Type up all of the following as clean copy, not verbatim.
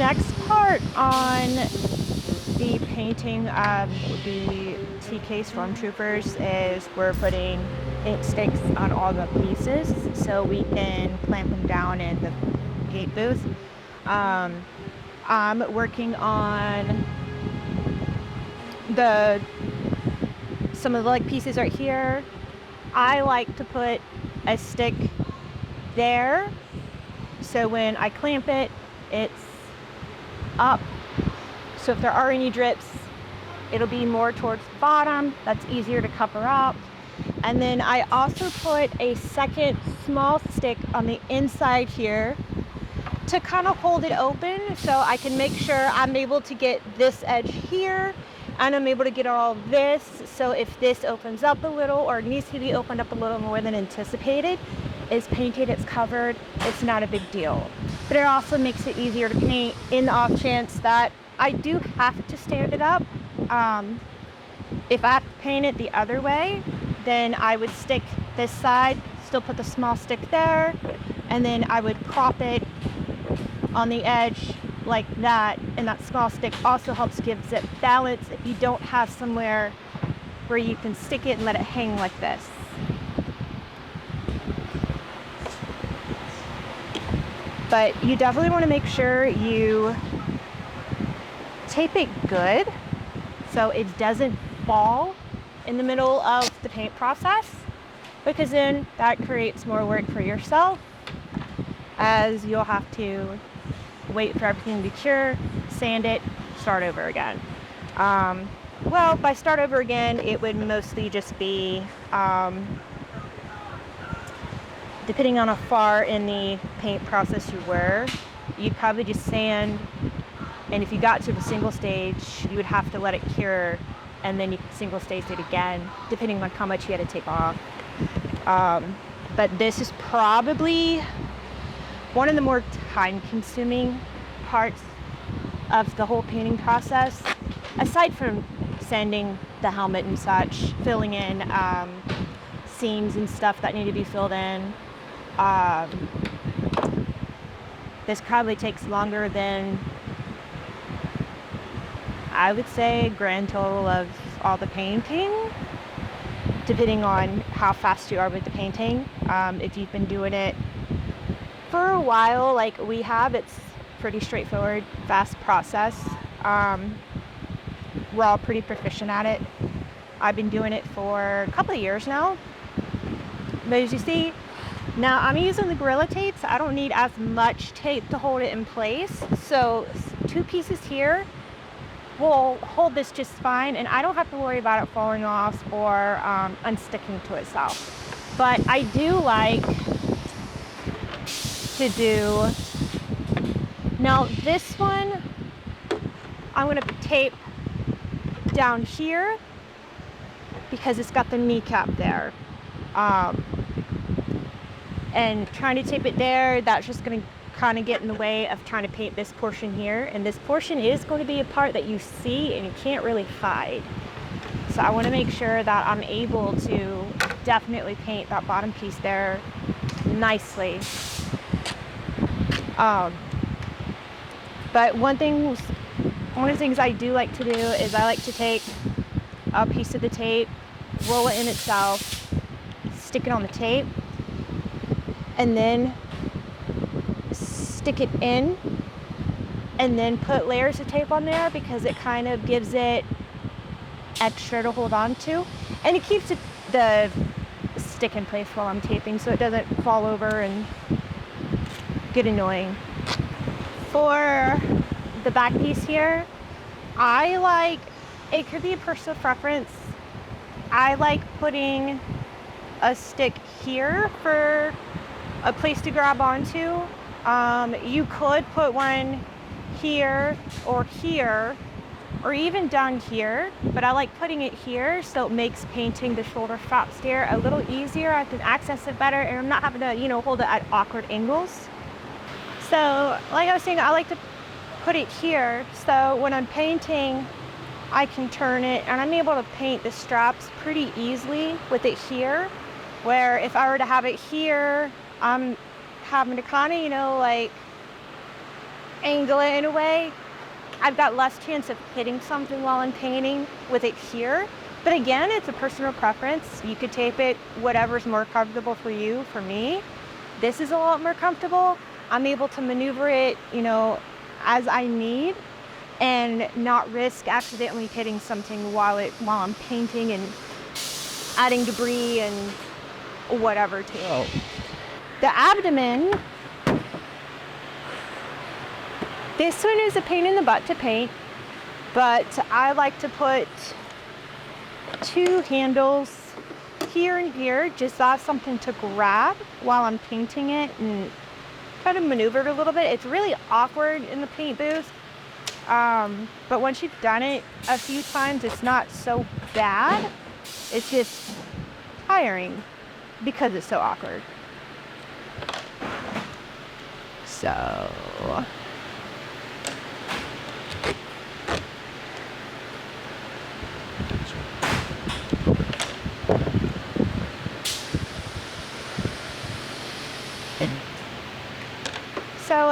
next part on the painting of the TK Stormtroopers is we're putting ink sticks on all the pieces so we can clamp them down in the paint booth. I'm working on some of the like pieces right here. I like to put a stick there so when I clamp it, it's up. So if there are any drips, it'll be more towards the bottom. That's easier to cover up. And then I also put a second small stick on the inside here to kind of hold it open so I can make sure I'm able to get this edge here and I'm able to get all this. So if this opens up a little or needs to be opened up a little more than anticipated, it's painted, it's covered, it's not a big deal. But it also makes it easier to paint in the off chance that I do have to stand it up. If I have to paint it the other way, then I would stick this side, still put the small stick there, and then I would prop it on the edge like that, and that small stick also helps gives it balance if you don't have somewhere where you can stick it and let it hang like this. But you definitely want to make sure you tape it good so it doesn't fall in the middle of the paint process, because then that creates more work for yourself as you'll have to wait for everything to cure, sand it, start over again. Well, by start over again, it would mostly just be depending on how far in the paint process you were, you'd probably just sand, and if you got to the single stage, you would have to let it cure, and then you could single stage it again, depending on how much you had to take off. But this is probably one of the more time-consuming parts of the whole painting process, aside from sanding the helmet and such, filling in seams and stuff that need to be filled in. This probably takes longer than, I would say, grand total of all the painting, depending on how fast you are with the painting. If you've been doing it for a while, like we have, it's pretty straightforward, fast process. We're all pretty proficient at it. I've been doing it for a couple of years now. But as you see, now I'm using the Gorilla tape, so I don't need as much tape to hold it in place. So 2 pieces here will hold this just fine, and I don't have to worry about it falling off or unsticking to itself. But I do like to do, now this one, I'm going to tape down here because it's got the kneecap there. And trying to tape it there, that's just going to kind of get in the way of trying to paint this portion here. And this portion is going to be a part that you see and you can't really hide. So I want to make sure that I'm able to definitely paint that bottom piece there nicely. But one of the things I do like to do is I like to take a piece of the tape, roll it in itself, stick it on the tape, and then stick it in, and then put layers of tape on there because it kind of gives it extra to hold on to, and it keeps the stick in place while I'm taping so it doesn't fall over and get annoying. For the back piece here, I like, it could be a personal preference, I like putting a stick here for a place to grab onto. You could put one here, or even down here, but I like putting it here so it makes painting the shoulder straps there a little easier. I can access it better and I'm not having to, hold it at awkward angles. So like I was saying, I like to put it here so when I'm painting, I can turn it and I'm able to paint the straps pretty easily with it here, where if I were to have it here, I'm having to kind of, angle it in a way, I've got less chance of hitting something while I'm painting with it here. But again, it's a personal preference. You could tape it whatever's more comfortable for you. For me, this is a lot more comfortable. I'm able to maneuver it, you know, as I need and not risk accidentally hitting something while I'm painting and adding debris and whatever to it. The abdomen, this one is a pain in the butt to paint, but I like to put 2 handles here and here, just so I have something to grab while I'm painting it and kind of maneuver it a little bit. It's really awkward in the paint booth, but once you've done it a few times, it's not so bad. It's just tiring because it's so awkward. So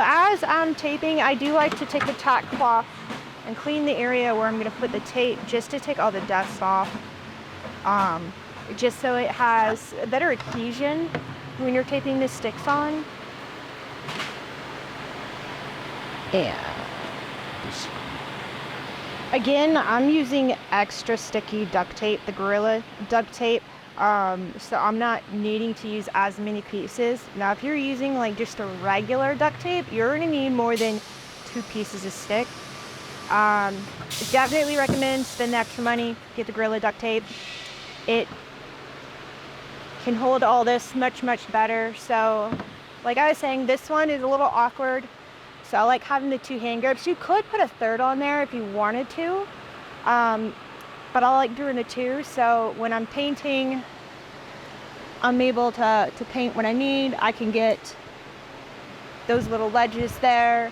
as I'm taping, I do like to take a tack cloth and clean the area where I'm going to put the tape, just to take all the dust off, just so it has a better adhesion when you're taping the sticks on. And again, I'm using extra sticky duct tape, the Gorilla duct tape. So I'm not needing to use as many pieces. Now, if you're using like just a regular duct tape, you're gonna need more than 2 pieces of stick. Definitely recommend spend the extra money, get the Gorilla duct tape. It can hold all this much, much better. So like I was saying, this one is a little awkward. So I like having the 2 hand grips. You could put a third on there if you wanted to. But I like doing the 2, so when I'm painting, I'm able to paint what I need. I can get those little ledges there.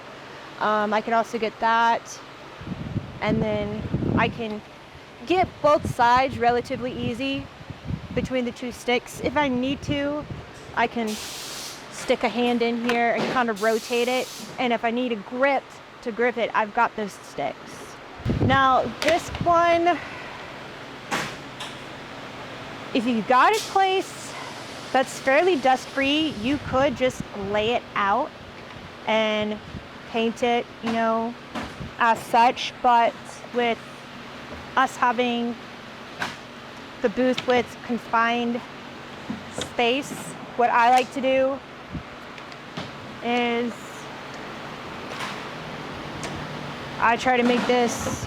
I can also get that. And then I can get both sides relatively easy between the 2 sticks. If I need to, I can stick a hand in here and kind of rotate it. And if I need a grip to grip it, I've got those sticks. Now, this one, if you got a place that's fairly dust-free, you could just lay it out and paint it, you know, as such. But with us having the booth with confined space, what I like to do is I try to make this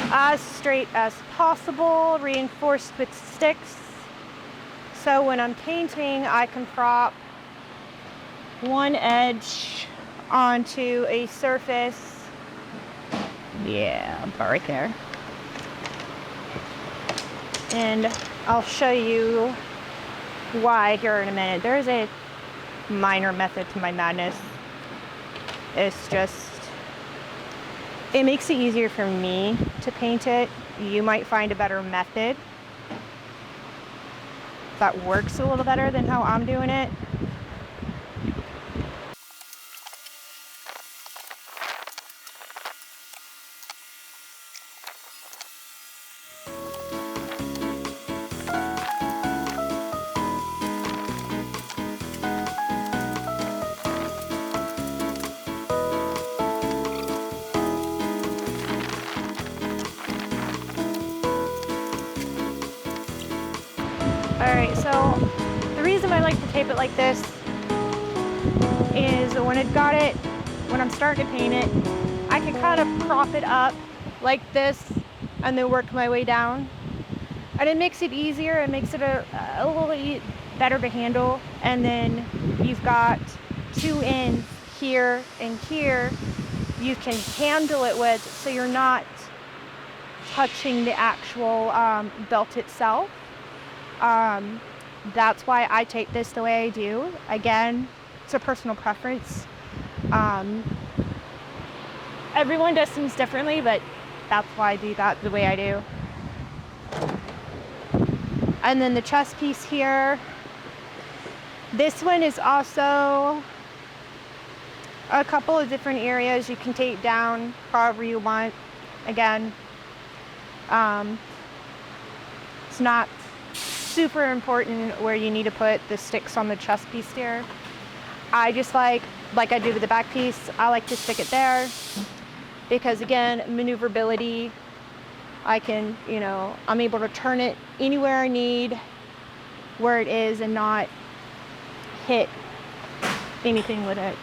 as straight as possible, reinforced with sticks. So when I'm painting, I can prop one edge onto a surface. Yeah, about right there. And I'll show you why here in a minute. There's a minor method to my madness. It's just, it makes it easier for me to paint it. You might find a better method that works a little better than how I'm doing it. Alright, so the reason I like to tape it like this is when when I'm starting to paint it, I can kind of prop it up like this and then work my way down. And it makes it easier, it makes it a little better to handle. And then you've got 2 ends here and here you can handle it with, so you're not touching the actual belt itself. That's why I tape this the way I do. Again, it's a personal preference. Everyone does things differently, but that's why I do that the way I do. And then the chest piece here. This one is also a couple of different areas you can tape down however you want. Again, it's not super important where you need to put the sticks on the chest piece there. I just like I do with the back piece, I like to stick it there because again, maneuverability, I can, you know, I'm able to turn it anywhere I need where it is and not hit anything with it.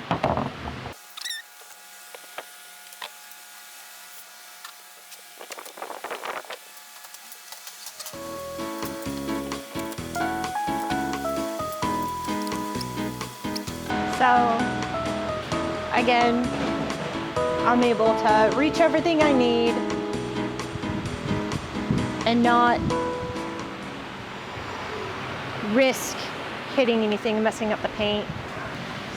So again, I'm able to reach everything I need and not risk hitting anything and messing up the paint.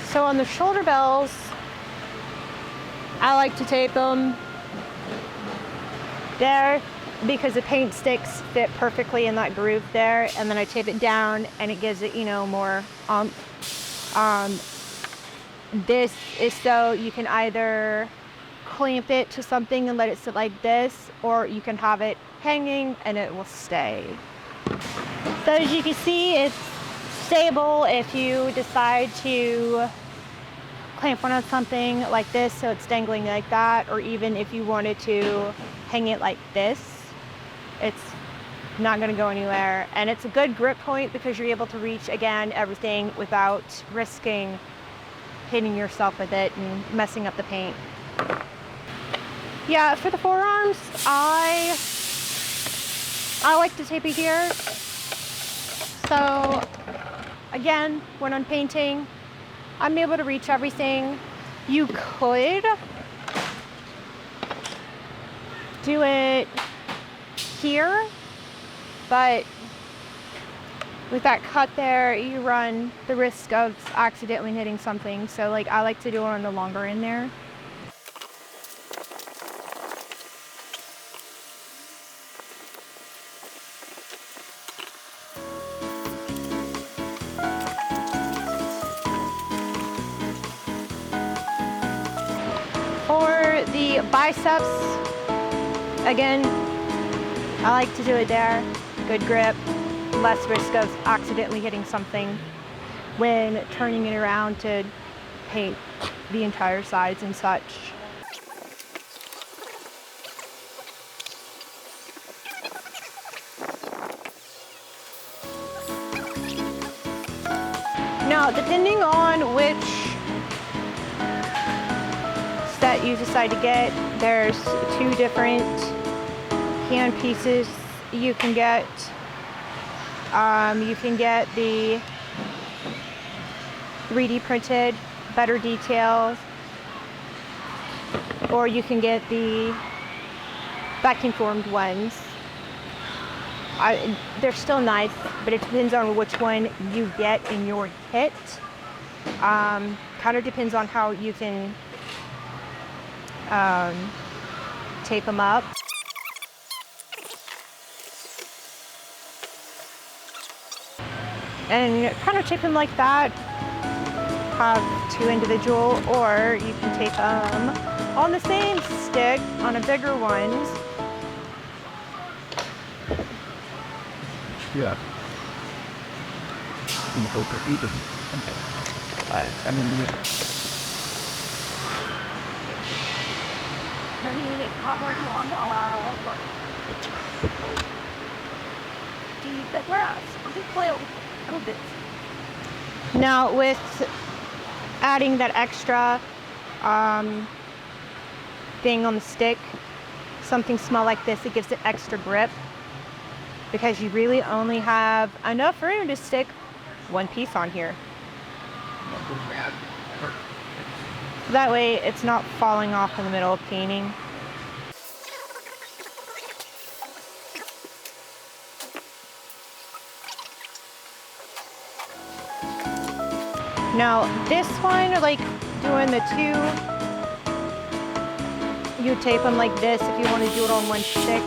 So on the shoulder bells, I like to tape them there because the paint sticks fit perfectly in that groove there, and then I tape it down and it gives it, you know, more this is so you can either clamp it to something and let it sit like this, or you can have it hanging and it will stay. So as you can see, it's stable if you decide to clamp one on something like this so it's dangling like that, or even if you wanted to hang it like this, it's not going to go anywhere. And it's a good grip point because you're able to reach, again, everything without risking hitting yourself with it and messing up the paint. Yeah, for the forearms, I like to tape it here. So again, when I'm painting, I'm able to reach everything. You could do it here, but with that cut there, you run the risk of accidentally hitting something. So like, I like to do it on the longer end there. For the biceps, again, I like to do it there. Good grip, less risk of accidentally hitting something when turning it around to paint the entire sides and such. Now, depending on which set you decide to get, there's two different hand pieces you can get. You can get the 3D printed, better details, or you can get the vacuum formed ones. They're still nice, but it depends on which one you get in your kit. Kind of depends on how you can tape them up. And kind of tape them like that. Have two individual, or you can tape them on the same stick on a bigger ones. Yeah. Mình không có ý được. Anh em đi. Now with adding that extra thing on the stick, something small like this, it gives it extra grip because you really only have enough room to stick one piece on here. That way it's not falling off in the middle of painting. Now this one, like doing the two, you tape them like this if you want to do it on one stick.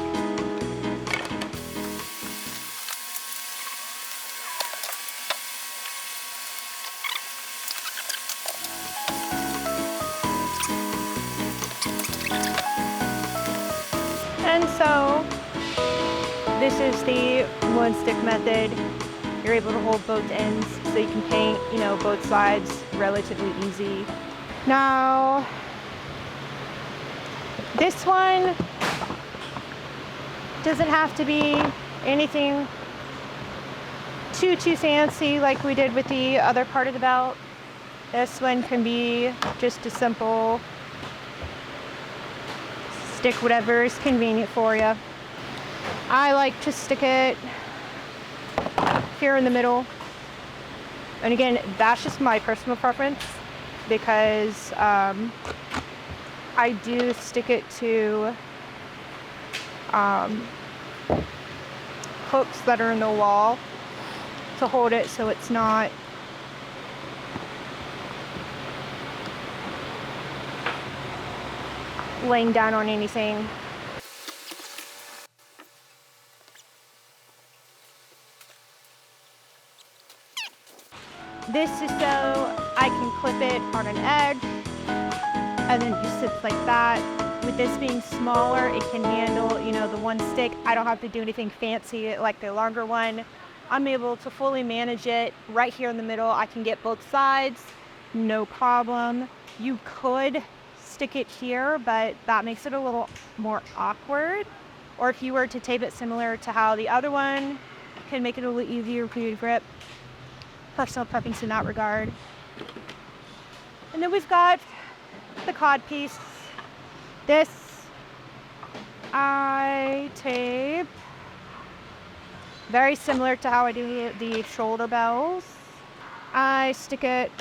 This is the one stick method. You're able to hold both ends so you can paint, both sides relatively easy. Now, this one doesn't have to be anything too fancy like we did with the other part of the belt. This one can be just a simple stick whatever is convenient for you. I like to stick it here in the middle. And again, that's just my personal preference because I do stick it to hooks that are in the wall to hold it so it's not laying down on anything. This is so I can clip it on an edge and then it just sits like that. With this being smaller, it can handle, the one stick. I don't have to do anything fancy like the longer one. I'm able to fully manage it right here in the middle. I can get both sides, no problem. You could stick it here, but that makes it a little more awkward. Or if you were to tape it similar to how the other one can make it a little easier for you to grip. Personal preference in that regard. And then we've got the cod piece. This I tape very similar to how I do the shoulder bells. I stick it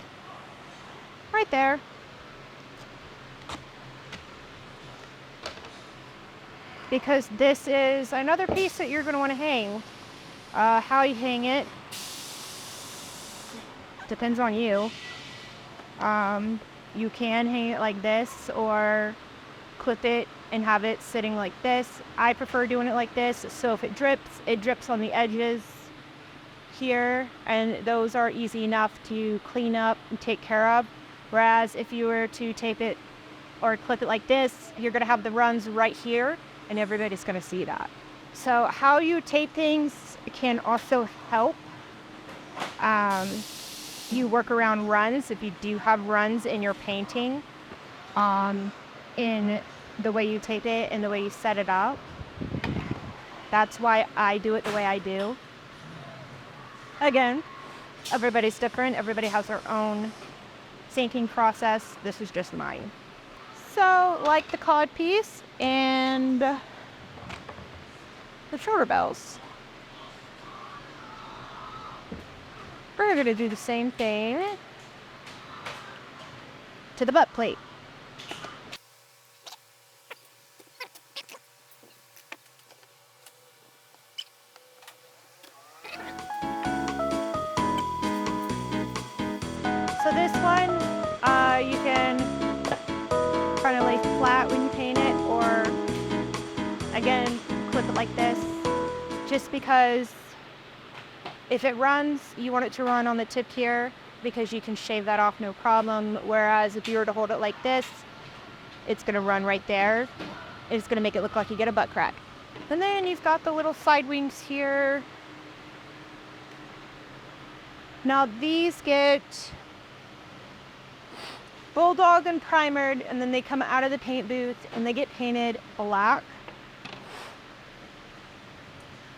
right there. Because this is another piece that you're going to want to hang. How you hang it depends on you. You can hang it like this or clip it and have it sitting like this. I prefer doing it like this, so if it drips on the edges here, and those are easy enough to clean up and take care of. Whereas if you were to tape it or clip it like this, you're going to have the runs right here and everybody's going to see that. So how you tape things can also help. You work around runs if you do have runs in your painting, in the way you tape it and the way you set it up. That's why I do it the way I do. Again, everybody's different. Everybody has their own thinking process. This is just mine. So, like the cod piece and the shoulder bells, we're going to do the same thing to the butt plate. So this one, you can kind of lay flat when you paint it, or again, clip it like this, just because if it runs, you want it to run on the tip here because you can shave that off no problem. Whereas if you were to hold it like this, it's going to run right there. It's going to make it look like you get a butt crack. And then you've got the little side wings here. Now these get bulldog and primered, and then they come out of the paint booth and they get painted black.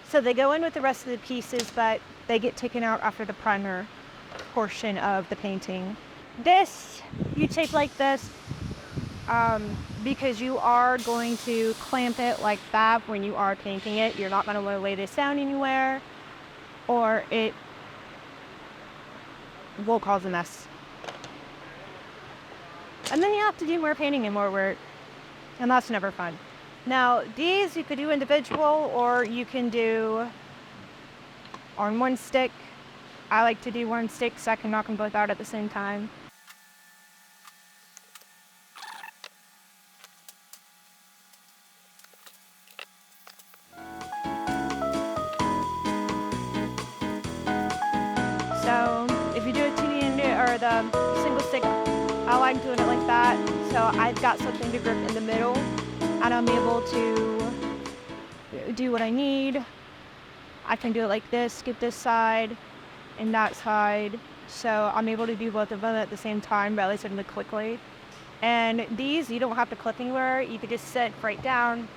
So they go in with the rest of the pieces, but they get taken out after the primer portion of the painting. This, you tape like this because you are going to clamp it like that when you are painting it. You're not going to want to lay this down anywhere or it will cause a mess. And then you have to do more painting and more work, and that's never fun. Now, these you could do individual or you can do on one stick. I like to do one stick so I can knock them both out at the same time. So, if you do it to the end or the single stick, I like doing it like that. So I've got something to grip in the middle, and I'm able to do what I need I can do it like this, skip this side and that side. So I'm able to do both of them at the same time relatively quickly. And these, you don't have to clip anywhere. You could just sit right down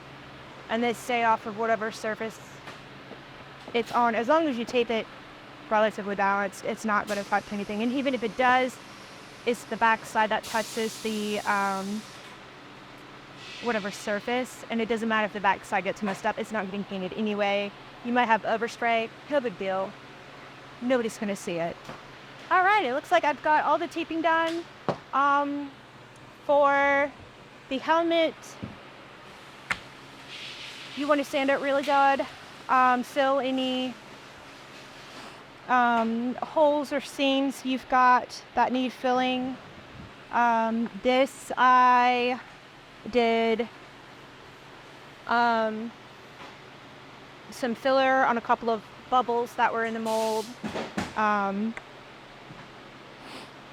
and then stay off of whatever surface it's on. As long as you tape it relatively balanced, it's not going to touch anything. And even if it does, it's the back side that touches the whatever surface. And it doesn't matter if the back side gets messed up. It's not getting painted anyway. You might have overspray. No big deal. Nobody's going to see it. All right, it looks like I've got all the taping done. For the helmet, you want to sand it really good. Fill any holes or seams you've got that need filling. This I did some filler on a couple of bubbles that were in the mold.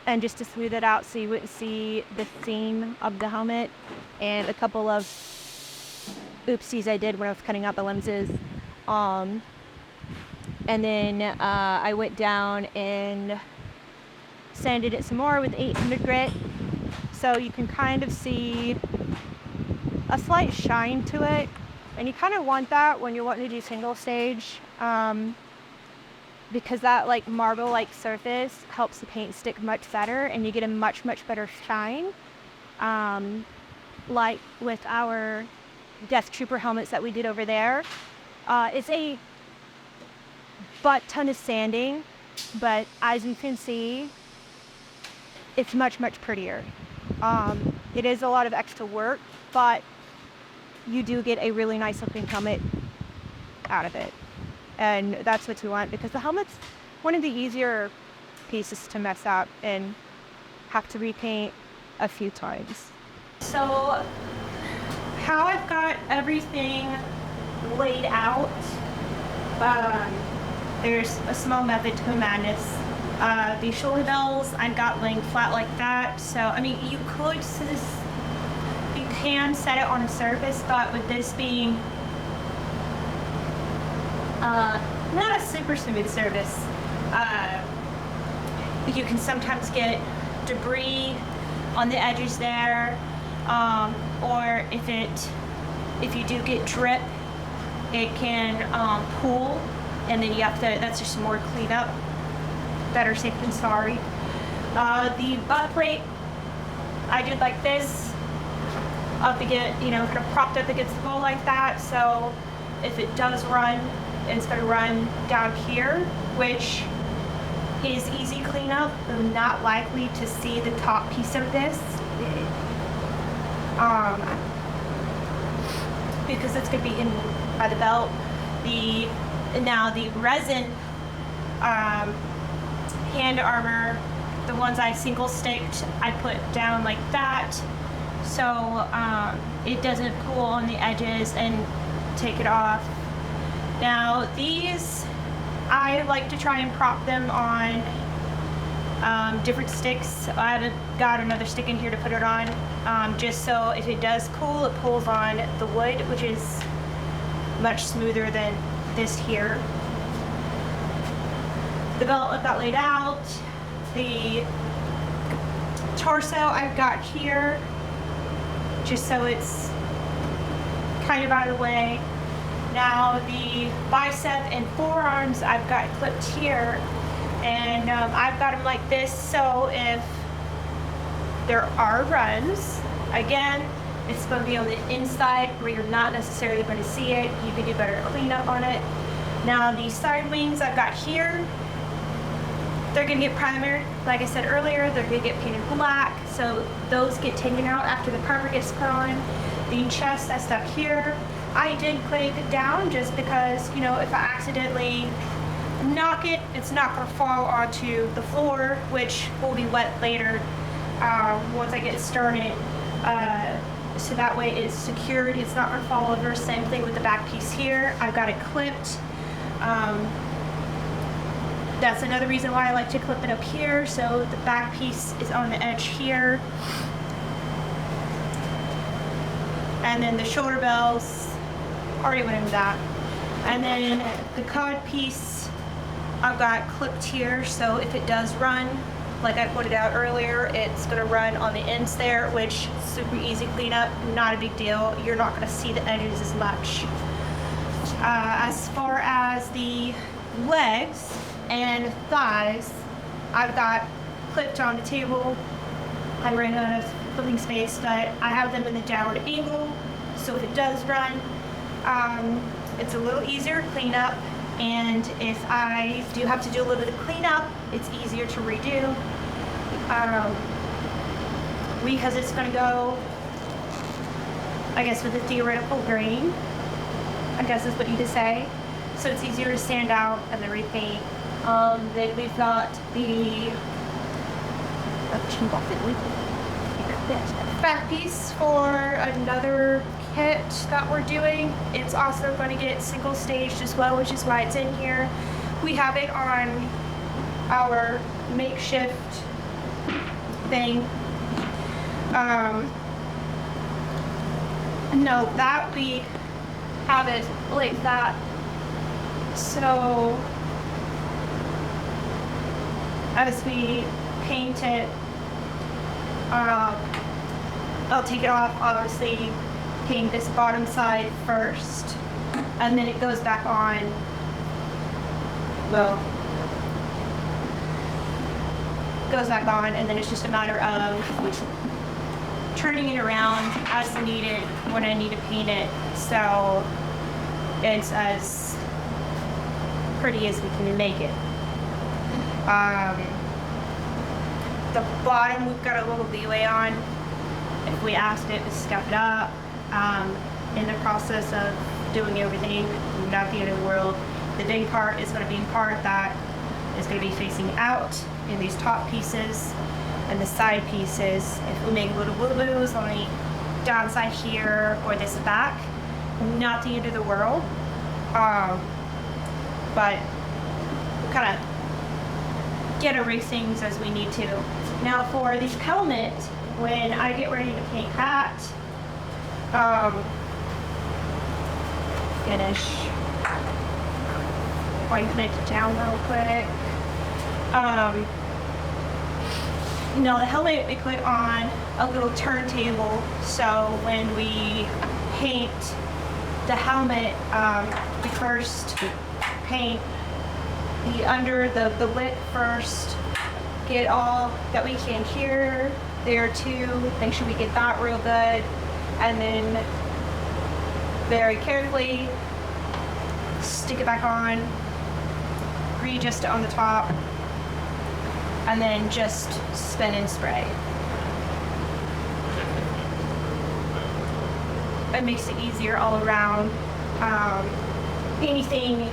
And just to smooth it out so you wouldn't see the seam of the helmet, and a couple of oopsies I did when I was cutting out the lenses. And then I went down and sanded it some more with 800 grit, so you can kind of see a slight shine to it, and you kind of want that when you're wanting to do single stage. Because that like marble-like surface helps the paint stick much better, and you get a much better shine. Like with our Death Trooper helmets that we did over there. It's a butt ton of sanding, but as you can see, it's much prettier. It is a lot of extra work, but you do get a really nice looking helmet out of it. And that's what you want, because the helmet's one of the easier pieces to mess up and have to repaint a few times. So how I've got everything laid out, there's a small method to the madness. The shoulder bells I've got laying flat like that. So, I mean, you can set it on a surface, but with this being not a super smooth surface, you can sometimes get debris on the edges there, or if you do get drip, it can pool, and then you have to, that's just more cleanup. Better safe than sorry. The butt plate I did like this, up against, kind of propped up against the wall like that, so if it does run, it's going to run down here, which is easy cleanup. I'm not likely to see the top piece of this, because it's going to be hidden by the belt. Now the resin hand armor, the ones I single sticked, I put down like that, so it doesn't pull on the edges and take it off. Now these, I like to try and prop them on different sticks. I haven't got another stick in here to put it on, just so if it does cool, it pulls on the wood, which is much smoother than this here. The belt I've got laid out. The torso I've got here, just so it's kind of out of the way. Now the bicep and forearms I've got clipped here, and I've got them like this, so if there are runs, again, it's going to be on the inside where you're not necessarily going to see it. You can do better cleanup on it. Now the side wings I've got here, they're going to get primered. Like I said earlier, they're going to get painted black, so those get taken out after the primer gets put on. The chest I stuck here, I did clay it down just because, if I accidentally knock it, it's not going to fall onto the floor, which will be wet later once I get started. So that way it's secured, it's not going to fall over. Same thing with the back piece here. I've got it clipped. That's another reason why I like to clip it up here, so the back piece is on the edge here. And then the shoulder bells, already went into that. And then the cod piece I've got clipped here, so if it does run, like I pointed out earlier, it's gonna run on the ends there, which super easy cleanup, not a big deal. You're not gonna see the edges as much. As far as the legs and thighs, I've got clipped on the table. I ran out of flipping space, but I have them in the downward angle, so if it does run, it's a little easier to clean up. And if I do have to do a little bit of cleanup, it's easier to redo. Because it's gonna go, I guess, with a theoretical grain, I guess is what you could say. So it's easier to sand out and then repaint. Then we've got the back piece for another kit that we're doing. It's also going to get single staged as well, which is why it's in here. We have it on our makeshift thing. No, that we have it like that. So as we paint it, I'll take it off, obviously paint this bottom side first, and then it goes back on. Well, goes back on, and then it's just a matter of turning it around as needed when I need to paint it, so it's as pretty as we can make it. The bottom we've got a little leeway on if we asked it to step it up. In the process of doing everything, not the end of the world. The big part is going to be a part that is going to be facing out in these top pieces, and the side pieces, if we make little boo-boos on the downside here or this back, not the end of the world. But kind of get erasing as we need to. Now for the helmet, when I get ready to paint that, finish, wipe it down real quick. Now the helmet we put on a little turntable, so when we paint the helmet, we first paint the under the lip first, get all that we can here, there too, make sure we get that real good, and then very carefully stick it back on, readjust it on the top, and then just spin and spray. It makes it easier all around. Anything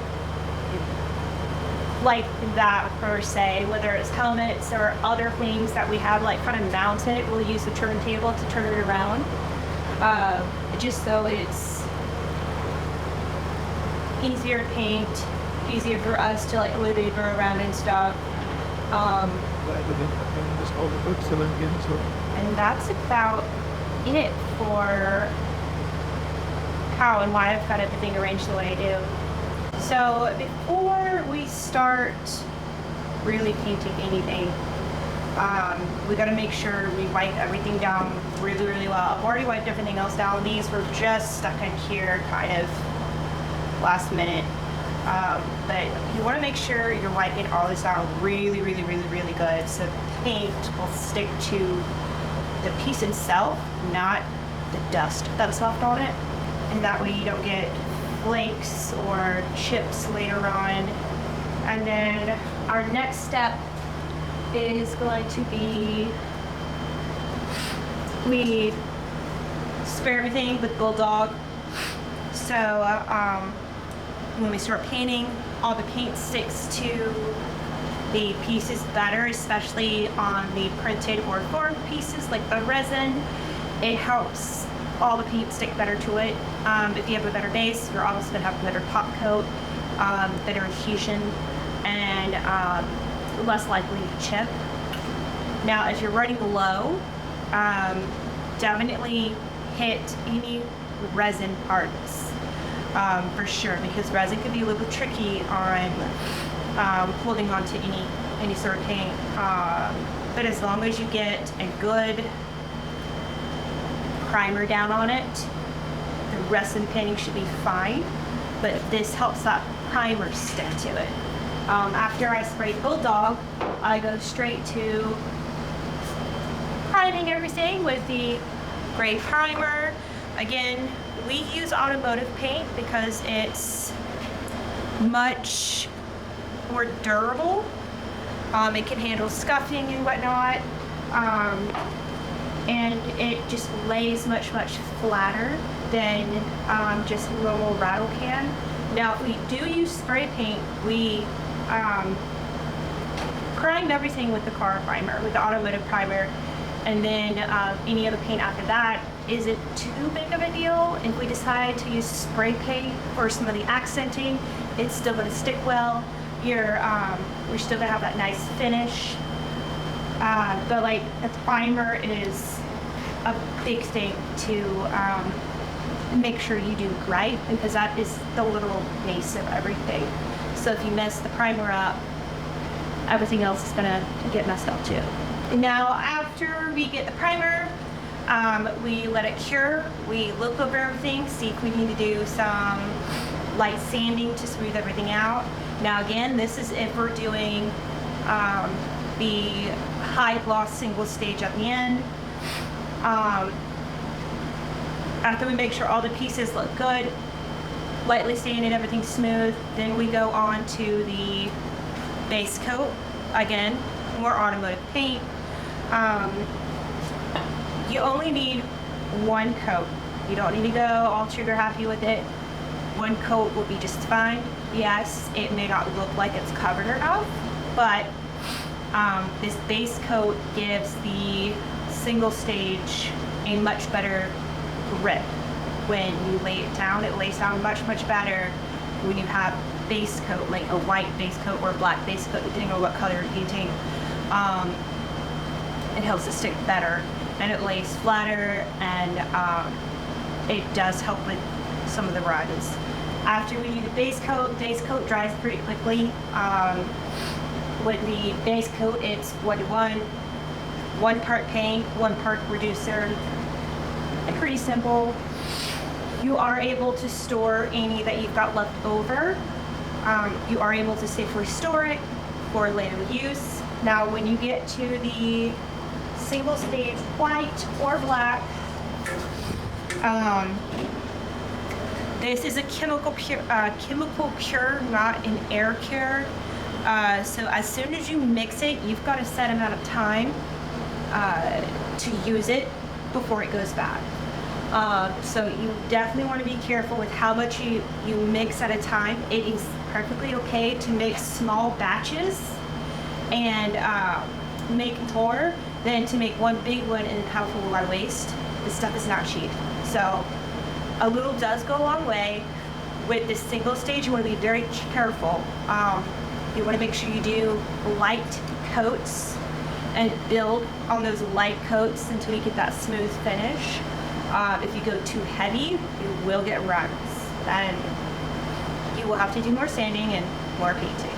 like that per se, whether it's helmets or other things that we have like kind of mounted, we'll use the turntable to turn it around, just so it's easier to paint, easier for us to like maneuver around and stuff. And that's about it for how and why I've got everything arranged the way I do. So before we start really painting anything, we got to make sure we wipe everything down really, really well. I've already wiped everything else down. These were just stuck in here kind of last minute. But you want to make sure you're wiping all this down really, really, really, really good, so paint will stick to the piece itself, not the dust that's left on it. And that way you don't get flakes or chips later on. And then our next step is going to be, we spray everything with Bulldog. So when we start painting, all the paint sticks to the pieces better, especially on the printed or formed pieces like the resin. It helps all the paint stick better to it. If you have a better base, you're also going to have a better top coat, better adhesion, and less likely to chip. Now, if you're running low, definitely hit any resin parts. for sure, because resin can be a little bit tricky on holding on to any sort of paint. But as long as you get a good primer down on it, the rest of the painting should be fine. But this helps that primer stick to it. After I spray Bulldog, I go straight to priming everything with the gray primer. Again, we use automotive paint because it's much more durable. It can handle scuffing and whatnot. And it just lays much flatter than just normal rattle can. Now, if we do use spray paint, we prime everything with the car primer, with the automotive primer, and then any other paint after that isn't too big of a deal. If we decide to use spray paint for some of the accenting, it's still going to stick well. We're still going to have that nice finish. But like the primer is a big thing to make sure you do right, because that is the literal base of everything. So if you mess the primer up, everything else is gonna get messed up too. Now, after we get the primer, we let it cure. We look over everything, see if we need to do some light sanding to smooth everything out. Now again, this is if we're doing the high gloss single stage at the end. After we make sure all the pieces look good, lightly sanded, everything smooth, then we go on to the base coat. Again, more automotive paint. You only need one coat. You don't need to go all trigger happy with it. One coat will be just fine. Yes, it may not look like it's covered enough, but this base coat gives the single stage a much better grip. When you lay it down, it lays down much better when you have base coat, like a white base coat or a black base coat, depending on what color you're painting. It helps it stick better, and it lays flatter, and it does help with some of the runs. After we do the base coat dries pretty quickly. With the base coat, it's 1:1, 1 part paint, 1 part reducer. Pretty simple. You are able to store any that you've got left over. You are able to safely store it for later use. Now, when you get to the single stage white or black, this is a chemical cure, not an air cure. So as soon as you mix it, you've got a set amount of time to use it before it goes bad. So you definitely want to be careful with how much you mix at a time. It is perfectly okay to mix small batches and make more than to make one big one and have a lot of waste. This stuff is not cheap. So a little does go a long way. With this single stage, you want to be very careful. You want to make sure you do light coats and build on those light coats until you get that smooth finish. If you go too heavy, you will get runs, and you will have to do more sanding and more painting.